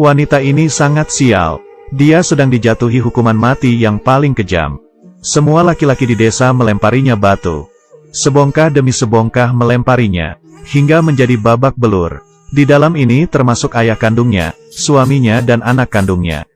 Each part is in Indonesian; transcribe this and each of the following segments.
Wanita ini sangat sial. Dia sedang dijatuhi hukuman mati yang paling kejam. Semua laki-laki di desa melemparinya batu. Sebongkah demi sebongkah melemparinya, hingga menjadi babak belur. Di dalam ini termasuk ayah kandungnya, suaminya dan anak kandungnya.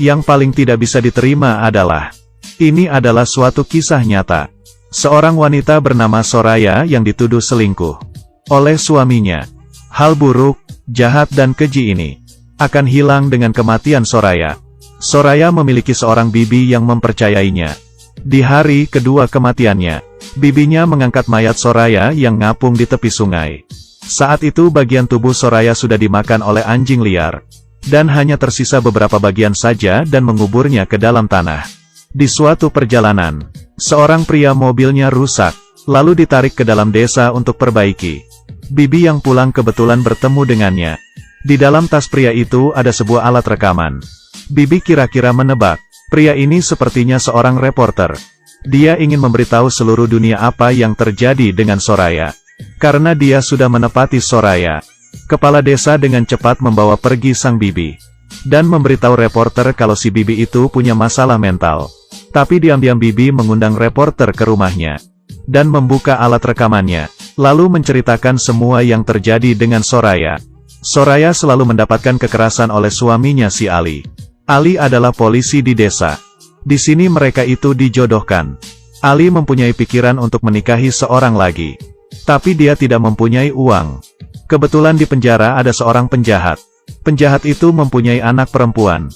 Yang paling tidak bisa diterima adalah, ini adalah suatu kisah nyata. Seorang wanita bernama Soraya yang dituduh selingkuh oleh suaminya. Hal buruk, jahat dan keji ini akan hilang dengan kematian Soraya. Soraya memiliki seorang bibi yang mempercayainya. Di hari kedua kematiannya, bibinya mengangkat mayat Soraya yang ngapung di tepi sungai. Saat itu bagian tubuh Soraya sudah dimakan oleh anjing liar, dan hanya tersisa beberapa bagian saja dan menguburnya ke dalam tanah. Di suatu perjalanan, seorang pria mobilnya rusak, lalu ditarik ke dalam desa untuk perbaiki. Bibi yang pulang kebetulan bertemu dengannya. Di dalam tas pria itu ada sebuah alat rekaman. Bibi kira-kira menebak, pria ini sepertinya seorang reporter. Dia ingin memberitahu seluruh dunia apa yang terjadi dengan Soraya. Karena dia sudah menepati Soraya, kepala desa dengan cepat membawa pergi sang bibi, dan memberitahu reporter kalau si bibi itu punya masalah mental. Tapi diam-diam bibi mengundang reporter ke rumahnya, dan membuka alat rekamannya, lalu menceritakan semua yang terjadi dengan Soraya. Soraya selalu mendapatkan kekerasan oleh suaminya si Ali. Ali adalah polisi di desa. Di sini mereka itu dijodohkan. Ali mempunyai pikiran untuk menikahi seorang lagi. Tapi dia tidak mempunyai uang. Kebetulan di penjara ada seorang penjahat. Penjahat itu mempunyai anak perempuan.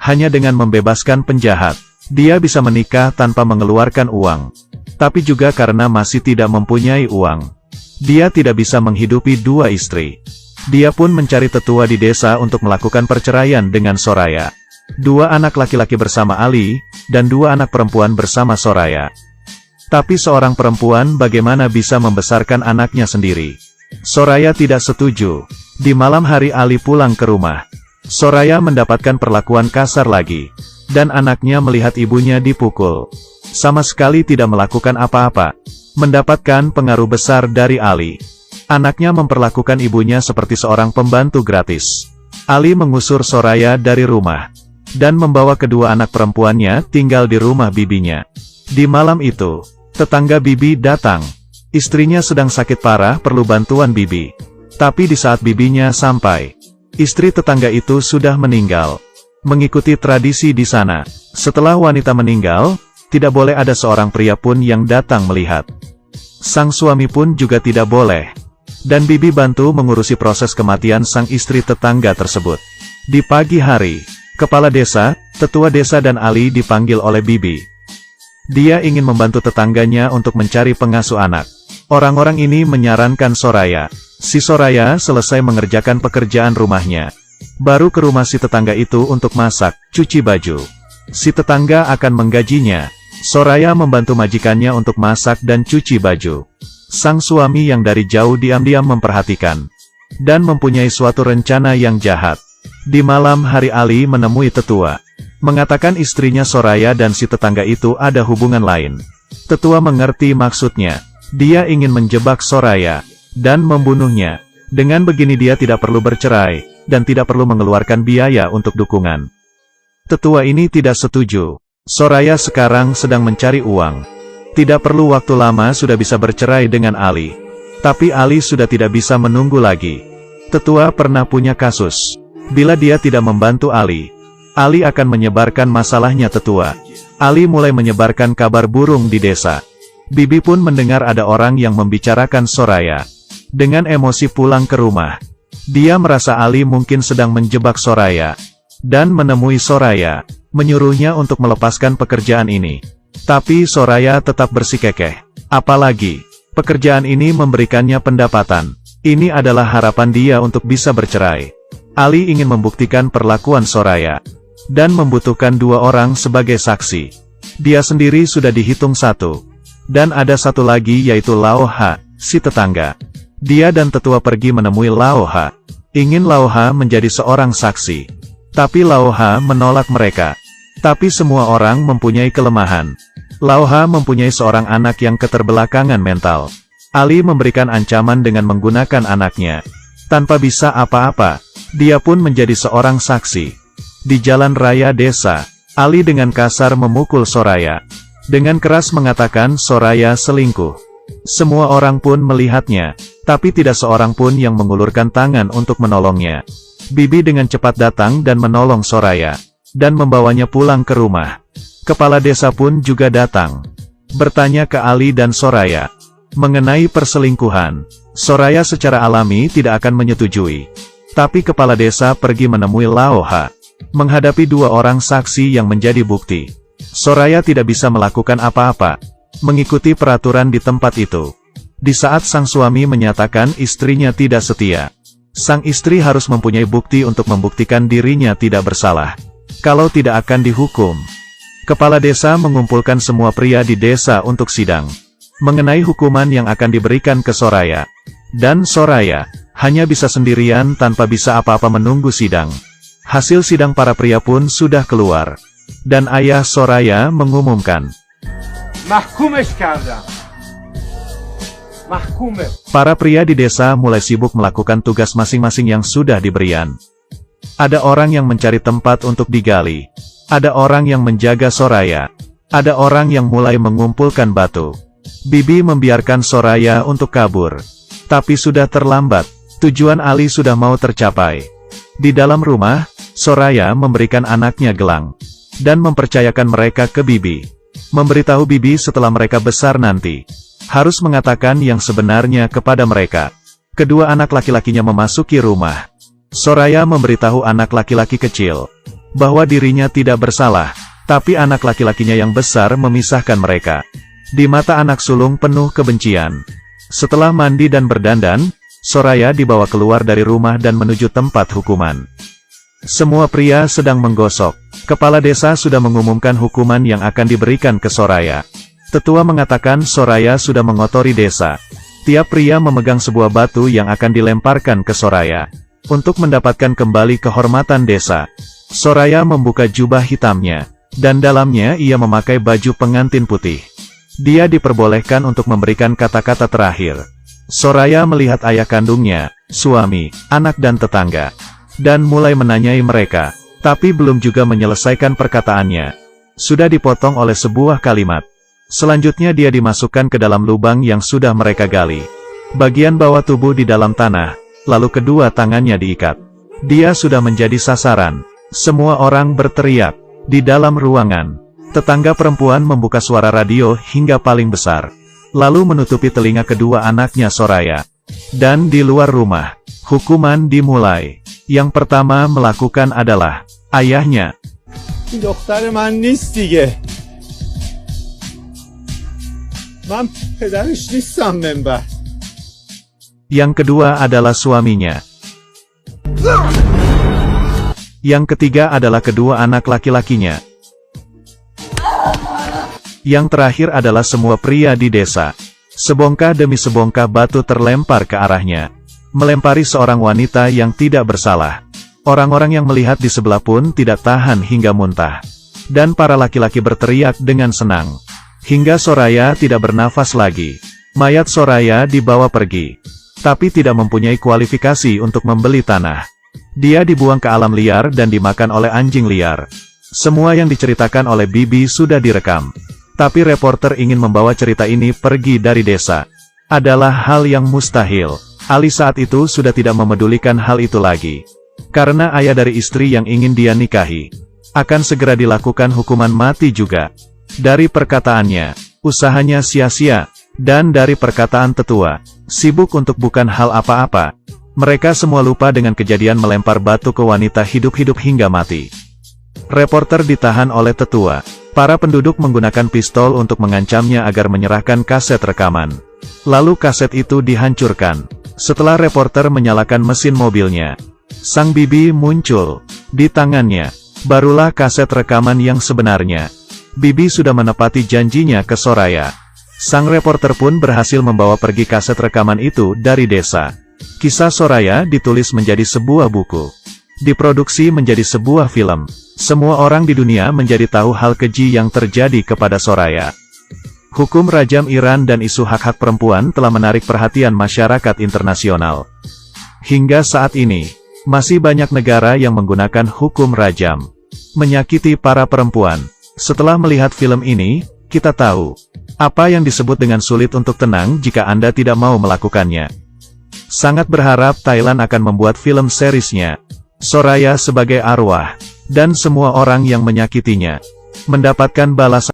Hanya dengan membebaskan penjahat, dia bisa menikah tanpa mengeluarkan uang. Tapi juga karena masih tidak mempunyai uang, dia tidak bisa menghidupi dua istri. Dia pun mencari tetua di desa untuk melakukan perceraian dengan Soraya. Dua anak laki-laki bersama Ali, dan dua anak perempuan bersama Soraya. Tapi seorang perempuan bagaimana bisa membesarkan anaknya sendiri? Soraya tidak setuju. Di malam hari Ali pulang ke rumah. Soraya mendapatkan perlakuan kasar lagi. Dan anaknya melihat ibunya dipukul. Sama sekali tidak melakukan apa-apa. Mendapatkan pengaruh besar dari Ali. Anaknya memperlakukan ibunya seperti seorang pembantu gratis. Ali mengusir Soraya dari rumah. Dan membawa kedua anak perempuannya tinggal di rumah bibinya. Di malam itu, tetangga bibi datang. Istrinya sedang sakit parah perlu bantuan bibi. Tapi di saat bibinya sampai, istri tetangga itu sudah meninggal. Mengikuti tradisi di sana, setelah wanita meninggal, tidak boleh ada seorang pria pun yang datang melihat. Sang suami pun juga tidak boleh. Dan bibi bantu mengurusi proses kematian sang istri tetangga tersebut. Di pagi hari, kepala desa, tetua desa dan Ali dipanggil oleh bibi. Dia ingin membantu tetangganya untuk mencari pengasuh anak. Orang-orang ini menyarankan Soraya. Si Soraya selesai mengerjakan pekerjaan rumahnya. Baru ke rumah si tetangga itu untuk masak, cuci baju. Si tetangga akan menggajinya. Soraya membantu majikannya untuk masak dan cuci baju. Sang suami yang dari jauh diam-diam memperhatikan. Dan mempunyai suatu rencana yang jahat. Di malam hari Ali menemui tetua. Mengatakan istrinya Soraya dan si tetangga itu ada hubungan lain. Tetua mengerti maksudnya. Dia ingin menjebak Soraya. Dan membunuhnya. Dengan begini dia tidak perlu bercerai. Dan tidak perlu mengeluarkan biaya untuk dukungan. Tetua ini tidak setuju. Soraya sekarang sedang mencari uang. Tidak perlu waktu lama sudah bisa bercerai dengan Ali. Tapi Ali sudah tidak bisa menunggu lagi. Tetua pernah punya kasus. Bila dia tidak membantu Ali, Ali akan menyebarkan masalahnya tetua. Ali mulai menyebarkan kabar burung di desa. Bibi pun mendengar ada orang yang membicarakan Soraya. Dengan emosi pulang ke rumah. Dia merasa Ali mungkin sedang menjebak Soraya. Dan menemui Soraya, menyuruhnya untuk melepaskan pekerjaan ini. Tapi Soraya tetap bersikukuh. Apalagi, pekerjaan ini memberikannya pendapatan. Ini adalah harapan dia untuk bisa bercerai. Ali ingin membuktikan perlakuan Soraya. Dan membutuhkan dua orang sebagai saksi. Dia sendiri sudah dihitung satu. Dan ada satu lagi yaitu Laoha, si tetangga. Dia dan tetua pergi menemui Laoha. Ingin Laoha menjadi seorang saksi. Tapi Laoha menolak mereka. Tapi semua orang mempunyai kelemahan. Laoha mempunyai seorang anak yang keterbelakangan mental. Ali memberikan ancaman dengan menggunakan anaknya. Tanpa bisa apa-apa, Dia pun menjadi seorang saksi. Di jalan raya desa, Ali dengan kasar memukul Soraya. Dengan keras mengatakan Soraya selingkuh. Semua orang pun melihatnya, tapi tidak seorang pun yang mengulurkan tangan untuk menolongnya. Bibi dengan cepat datang dan menolong Soraya, dan membawanya pulang ke rumah. Kepala desa pun juga datang, bertanya ke Ali dan Soraya mengenai perselingkuhan. Soraya secara alami tidak akan menyetujui. Tapi kepala desa pergi menemui Laoha, menghadapi dua orang saksi yang menjadi bukti. Soraya tidak bisa melakukan apa-apa, mengikuti peraturan di tempat itu. Di saat sang suami menyatakan istrinya tidak setia, sang istri harus mempunyai bukti untuk membuktikan dirinya tidak bersalah. Kalau tidak akan dihukum. Kepala desa mengumpulkan semua pria di desa untuk sidang mengenai hukuman yang akan diberikan ke Soraya. Dan Soraya hanya bisa sendirian tanpa bisa apa-apa menunggu sidang. Hasil sidang para pria pun sudah keluar. Dan ayah Soraya mengumumkan, Mahkumesh kardam. Mahkume. Para pria di desa mulai sibuk melakukan tugas masing-masing yang sudah diberikan. Ada orang yang mencari tempat untuk digali. Ada orang yang menjaga Soraya. Ada orang yang mulai mengumpulkan batu. Bibi membiarkan Soraya untuk kabur. Tapi sudah terlambat. Tujuan Ali sudah mau tercapai. Di dalam rumah, Soraya memberikan anaknya gelang. Dan mempercayakan mereka ke Bibi. Memberitahu Bibi setelah mereka besar nanti. Harus mengatakan yang sebenarnya kepada mereka. Kedua anak laki-lakinya memasuki rumah. Soraya memberitahu anak laki-laki kecil bahwa dirinya tidak bersalah, tapi anak laki-lakinya yang besar memisahkan mereka. Di mata anak sulung penuh kebencian. Setelah mandi dan berdandan, Soraya dibawa keluar dari rumah dan menuju tempat hukuman. Semua pria sedang menggosok. Kepala desa sudah mengumumkan hukuman yang akan diberikan ke Soraya. Tetua mengatakan Soraya sudah mengotori desa. Tiap pria memegang sebuah batu yang akan dilemparkan ke Soraya. Untuk mendapatkan kembali kehormatan desa, Soraya membuka jubah hitamnya, dan dalamnya ia memakai baju pengantin putih. Dia diperbolehkan untuk memberikan kata-kata terakhir. Soraya melihat ayah kandungnya, suami, anak dan tetangga, dan mulai menanyai mereka, tapi belum juga menyelesaikan perkataannya. Sudah dipotong oleh sebuah kalimat. Selanjutnya dia dimasukkan ke dalam lubang yang sudah mereka gali. Bagian bawah tubuh di dalam tanah, lalu kedua tangannya diikat. Dia sudah menjadi sasaran. Semua orang berteriak. Di dalam ruangan, tetangga perempuan membuka suara radio hingga paling besar. Lalu menutupi telinga kedua anaknya Soraya. Dan di luar rumah, hukuman dimulai. Yang pertama melakukan adalah ayahnya. دختر من نیست دیگه. من پدرش نیستم منبر. Yang kedua adalah suaminya. Yang ketiga adalah kedua anak laki-lakinya. Yang terakhir adalah semua pria di desa. Sebongkah demi sebongkah batu terlempar ke arahnya, melempari seorang wanita yang tidak bersalah. Orang-orang yang melihat di sebelah pun tidak tahan hingga muntah. Dan para laki-laki berteriak dengan senang. Hingga Soraya tidak bernafas lagi. Mayat Soraya dibawa pergi. Tapi tidak mempunyai kualifikasi untuk membeli tanah. Dia dibuang ke alam liar dan dimakan oleh anjing liar. Semua yang diceritakan oleh Bibi sudah direkam. Tapi reporter ingin membawa cerita ini pergi dari desa. Adalah hal yang mustahil. Ali saat itu sudah tidak memedulikan hal itu lagi. Karena ayah dari istri yang ingin dia nikahi akan segera dilakukan hukuman mati juga. Dari perkataannya, usahanya sia-sia. Dan dari perkataan tetua, sibuk untuk bukan hal apa-apa. Mereka semua lupa dengan kejadian melempar batu ke wanita hidup-hidup hingga mati. Reporter ditahan oleh tetua. Para penduduk menggunakan pistol untuk mengancamnya agar menyerahkan kaset rekaman. Lalu kaset itu dihancurkan. Setelah reporter menyalakan mesin mobilnya, sang bibi muncul. Di tangannya, barulah kaset rekaman yang sebenarnya. Bibi sudah menepati janjinya ke Soraya. Sang reporter pun berhasil membawa pergi kaset rekaman itu dari desa. Kisah Soraya ditulis menjadi sebuah buku. Diproduksi menjadi sebuah film. Semua orang di dunia menjadi tahu hal keji yang terjadi kepada Soraya. Hukum rajam Iran dan isu hak-hak perempuan telah menarik perhatian masyarakat internasional. Hingga saat ini, Masih banyak negara yang menggunakan hukum rajam. Menyakiti para perempuan. Setelah melihat film ini, kita tahu apa yang disebut dengan sulit untuk tenang jika Anda tidak mau melakukannya. Sangat berharap Thailand akan membuat film seriesnya, Soraya sebagai arwah, dan semua orang yang menyakitinya mendapatkan balasan.